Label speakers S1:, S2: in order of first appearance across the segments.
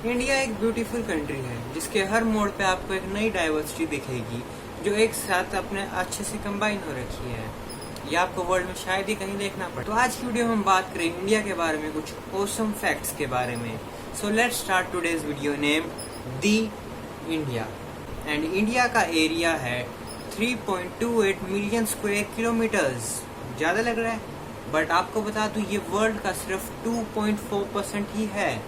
S1: India एक beautiful country है जिसके हर मोड़ पे आपको एक नई डाइवर्सिटी दिखेगी जो एक साथ अपने अच्छे से कंबाइन हो रखी है। ये आपको वर्ल्ड में शायद ही कहीं देखना पड़े। तो आज की वीडियो में हम बात करें इंडिया के बारे में, कुछ ऑसम फैक्ट्स के बारे में। So let's start today's video name the India. And India का एरिया है 3.28 मिलियन स्क्वायर किलोमीटर्स। ज़्यादा लग रहा है, बट आपको बता दूं ये वर्ल्ड का सिर्फ 2.4% ही है।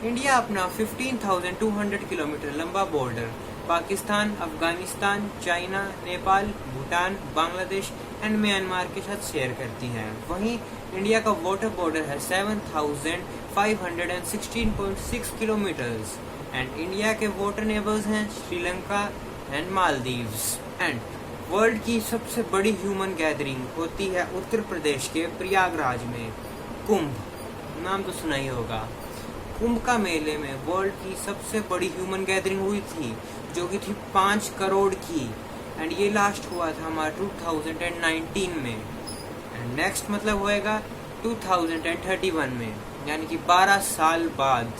S1: इंडिया अपना 15,200 किलोमीटर लंबा border Pakistan, Afghanistan, China, Nepal, Bhutan, Bangladesh and Myanmar के साथ शेयर करती है। वहीं इंडिया का वाटर बॉर्डर है 7,516.6 किलोमीटर्स। एंड इंडिया के वाटर नेबर्स हैं Sri Lanka and Maldives. And world की सबसे बड़ी ह्यूमन गैदरिंग होती है उत्तर प्रदेश के प्रयागराज में। कुंभ नाम तो सुना ही होगा। कुंभ का मेले में वर्ल्ड की सबसे बड़ी ह्यूमन गैदरिंग हुई थी जो कि थी 5 करोड़ की। एंड ये लास्ट हुआ था हमारा 2019 में। एंड नेक्स्ट मतलब होएगा 2031 में, यानी कि 12 साल बाद।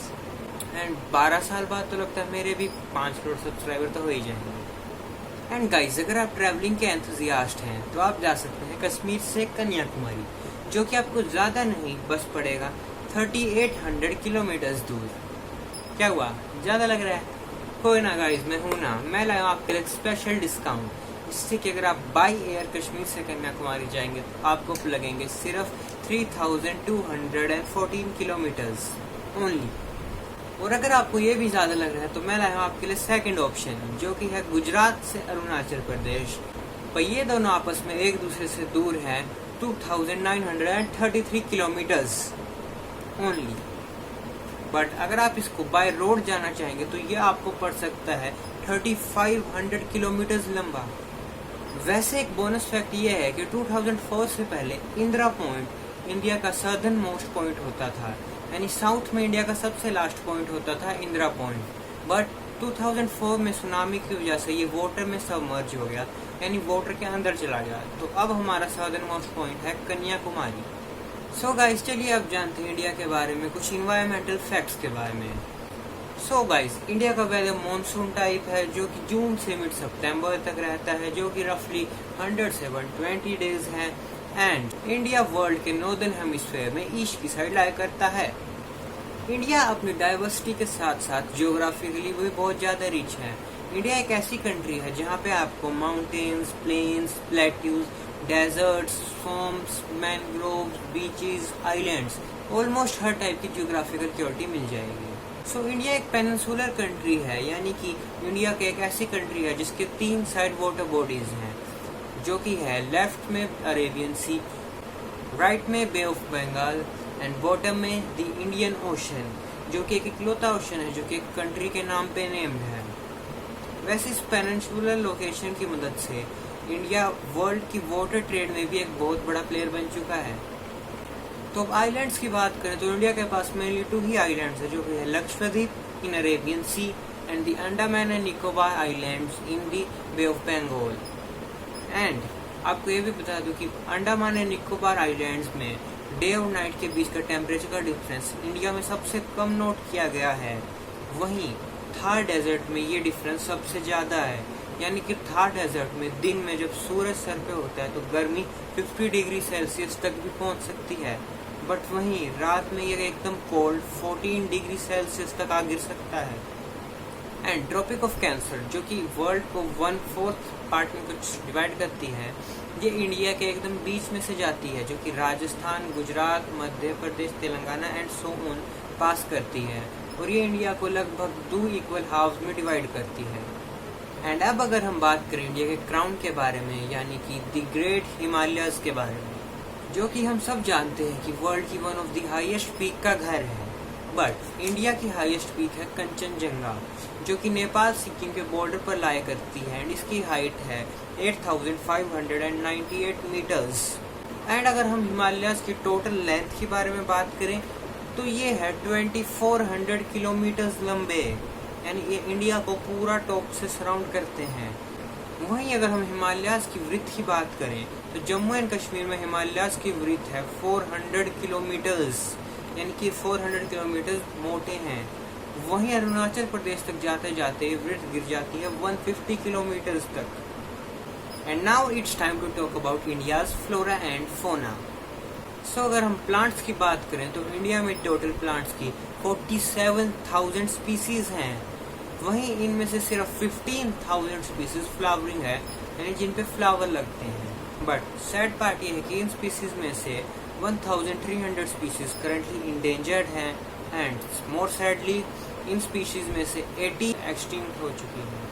S1: एंड 12 साल बाद तो लगता है मेरे भी 5 करोड़ सब्सक्राइबर तो हो ही जाएंगे। एंड गाइस, अगर आप ट्रैवलिंग के एंथुजियास्ट हैं तो आप जा सकते हैं कश्मीर से कन्याकुमारी, जो कि आपको ज़्यादा नहीं बस पड़ेगा 3800 किलोमीटर दूर। क्या हुआ, ज़्यादा लग रहा है? कोई ना गाइस, मैं हूं ना, मैं लाया आपके लिए स्पेशल डिस्काउंट, जिससे कि अगर आप बाई एयर कश्मीर से कन्याकुमारी जाएंगे तो आपको लगेंगे सिर्फ 3214 किलोमीटर्स ओनली। और अगर आपको ये भी ज़्यादा लग रहा है तो मैं लाया हूँ आपके लिए सेकंड ऑप्शन, जो कि है गुजरात से अरुणाचल प्रदेश। पर ये दोनों आपस में एक दूसरे से दूर हैं 2933 किलोमीटर्स ओनली। बट अगर आप इसको बाय रोड जाना चाहेंगे तो ये आपको पड़ सकता है 3500 किलोमीटर लंबा। वैसे एक बोनस फैक्ट ये है कि 2004 से पहले इंदिरा पॉइंट इंडिया का सदर्न मोस्ट पॉइंट होता था, यानी साउथ में इंडिया का सबसे लास्ट पॉइंट होता था इंदिरा पॉइंट। बट 2004 में सुनामी की वजह से ये वाटर में सबमर्ज हो गया, यानी वाटर के अंदर चला गया। तो अब हमारा सदर्न मोस्ट पॉइंट है कन्याकुमारी। सो गाइस, चलिए अब जानते हैं इंडिया के बारे में कुछ इन्वायरमेंटल फैक्ट्स के बारे में। सो गाइस, इंडिया का वेदर मॉनसून टाइप है जो कि जून से मिड सितंबर तक रहता है, जो कि रफली 100 से 120 डेज है। एंड इंडिया वर्ल्ड के नॉर्दर्न हेमिस्फीयर में ईस्ट की साइड लाई करता है। इंडिया अपनी डाइवर्सिटी के साथ साथ जियोग्राफिकली भी बहुत ज्यादा रिच है। इंडिया एक ऐसी कंट्री है जहाँ पे आपको mountains, plains, plateaus, deserts, swamps, mangroves, beaches, islands, almost हर टाइप की जियोग्राफिकल सिक्योरिटी मिल जाएगी। सो इंडिया एक पेनिनसुलर कंट्री है, यानी कि इंडिया की एक ऐसी कंट्री है जिसके 3 साइड वाटर बॉडीज हैं, जो कि है लेफ्ट में अरेबियन सी, राइट में बे ऑफ बंगाल एंड बॉटम में द इंडियन ओशन, जो कि एक इकलौता ओशन है जो कि एक कंट्री के नाम पे नेम्ड है। वैसे इस पेनिनसुलर लोकेशन की मदद से इंडिया वर्ल्ड की वाटर ट्रेड में भी एक बहुत बड़ा प्लेयर बन चुका है। तो अब आइलैंड्स की बात करें तो इंडिया के पास मेनली 2 ही आइलैंड्स है, जो कि है Lakshadweep in Arabian Sea and the Andaman and Nicobar islands in the Bay of Bengal. And आपको ये भी बता दूं कि अंडमान एंड निकोबार आइलैंड्स में डे और नाइट के बीच का टेम्परेचर का डिफरेंस इंडिया में सबसे कम नोट किया गया है। वहीं थार डेजर्ट में ये डिफरेंस सबसे ज्यादा है, यानी कि थार डेजर्ट में दिन में जब सूरज सर पे होता है तो गर्मी 50 डिग्री सेल्सियस तक भी पहुंच सकती है। बट वहीं रात में ये एकदम कोल्ड 14 डिग्री सेल्सियस तक आ गिर सकता है। एंड ट्रॉपिक ऑफ कैंसर, जो कि वर्ल्ड को 1/4 पार्ट में कुछ डिवाइड करती है, ये इंडिया के एकदम बीच में से जाती है, जो कि Rajasthan, Gujarat, Madhya Pradesh, Telangana and so on पास करती है। और ये इंडिया को लगभग 2 इक्वल हाफ्स में डिवाइड करती है। एंड अब अगर हम बात करें इंडिया के क्राउन के बारे में, यानी कि द ग्रेट हिमालयस के बारे में, जो कि हम सब जानते हैं कि वर्ल्ड की one of the highest peak का घर है। बट इंडिया की हाईएस्ट पीक है कंचनजंगा, जो कि नेपाल सिक्किम के बॉर्डर पर लाया करती है। एंड इसकी हाइट है 8598 मीटर्स। एंड अगर हम हिमालयस की टोटल लेंथ के बारे में बात करें तो ये है 2400 किलोमीटर लंबे, यानी ये इंडिया को पूरा टॉप से सराउंड करते हैं। वहीं अगर हम हिमालयाज की वृत्त की बात करें तो जम्मू एंड कश्मीर में हिमालयाज की वृत्त है 400 किलोमीटर्स, यानी कि 400 किलोमीटर मोटे हैं। वहीं अरुणाचल प्रदेश तक जाते जाते एवरेस्ट गिर जाती है 150 किलोमीटर तक। And now it's time to talk about India's flora and fauna. So अगर हम प्लांट्स की बात करें तो इंडिया में टोटल प्लांट्स की 47,000 स्पीसीज हैं। वहीं इनमें से सिर्फ 15,000 स्पीसीज फ्लावरिंग है, यानी जिन पे फ्लावर लगते हैं। बट सैड पार्ट ये है कि इन स्पीसीज में से 1,300 स्पीसीज करंटली इंडेंजर्ड हैं and more sadly in species में से 80 एक्सटिंक्ट हो चुकी हैं।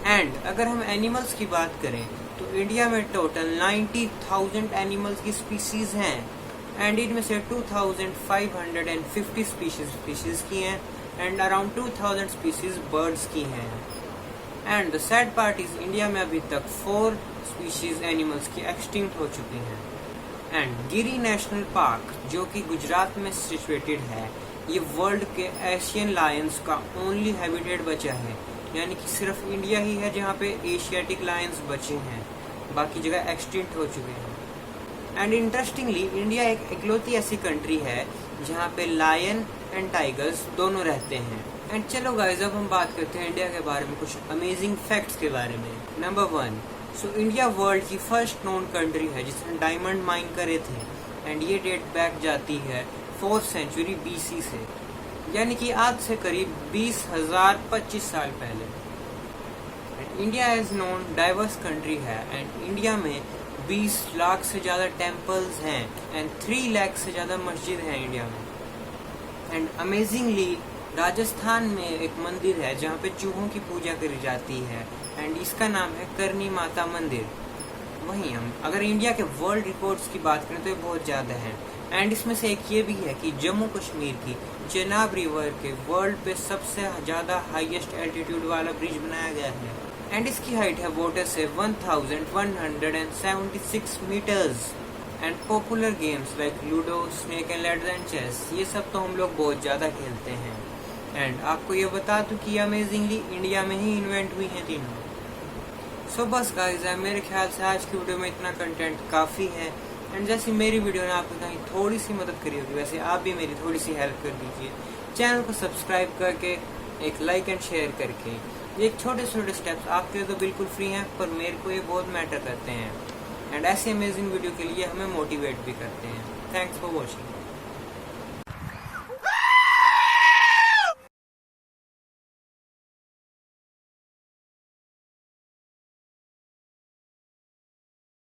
S1: एंड अगर हम एनिमल्स की बात करें तो इंडिया में टोटल 90,000 एनिमल्स की स्पीशीज हैं एंड इनमें से 2,550 स्पीशीज की हैं एंड अराउंड 2,000 स्पीशीज बर्ड्स की हैं। And the sad part is India में अभी तक 4 स्पीशीज एनिमल्स की एक्सटिंक्ट हो चुकी हैं। एंड गिरी नेशनल पार्क जो कि गुजरात में सिचुएटेड है, ये वर्ल्ड के एशियन लायंस का ओनली हैबिटेट बचा है, यानी कि सिर्फ इंडिया ही है जहाँ पे एशियाटिक लायंस बचे हैं, बाकी जगह एक्सटिंक्ट हो चुके हैं। एंड इंटरेस्टिंगली इंडिया एक इकलौती ऐसी कंट्री है जहाँ पे लायन एंड टाइगर्स दोनों रहते हैं। एंड चलो गाइस, अब हम बात करते हैं इंडिया के बारे में कुछ अमेजिंग फैक्ट्स के बारे में। नंबर 1, सो इंडिया वर्ल्ड की फर्स्ट नोन कंट्री है जिसने डायमंड माइन करे थे एंड ये डेट बैक जाती है 4th सेंचुरी BC से, यानी कि आज से करीब 20,025 साल पहले। India as known diverse country है एंड इंडिया में 20 लाख से ज्यादा टेम्पल्स हैं एंड 3 लाख से ज्यादा मस्जिद हैं इंडिया में। एंड अमेजिंगली राजस्थान में एक मंदिर है जहाँ पे चूहों की पूजा करी जाती है एंड इसका नाम है करनी माता मंदिर। वहीं हम अगर इंडिया के वर्ल्ड रिकॉर्ड्स की बात करें तो ये बहुत ज़्यादा हैं एंड इसमें से एक ये भी है कि जम्मू कश्मीर की चेनाब रिवर के वर्ल्ड पे सबसे ज़्यादा हाईएस्ट एल्टीट्यूड वाला ब्रिज बनाया गया है एंड इसकी हाइट है वाटर से 1176 metres. And popular games like ludo, snake and ladder and chess, ये सब तो हम लोग बहुत ज़्यादा खेलते हैं। एंड आपको ये बता दूं कि अमेजिंगली इंडिया में ही इन्वेंट हुई हैं तीनों। सो बस गाइस, मेरे ख्याल से आज की वीडियो में इतना कंटेंट काफ़ी है एंड जैसे मेरी वीडियो ने आपको कहीं थोड़ी सी मदद करी होगी, वैसे आप भी मेरी थोड़ी सी हेल्प कर दीजिए चैनल को सब्सक्राइब करके, एक लाइक एंड शेयर करके। ये छोटे छोटे स्टेप्स आपके लिए तो बिल्कुल फ्री हैं पर मेरे को ये बहुत मैटर करते हैं एंड ऐसी अमेजिंग वीडियो के लिए हमें मोटिवेट भी करते हैं। Thanks for watching.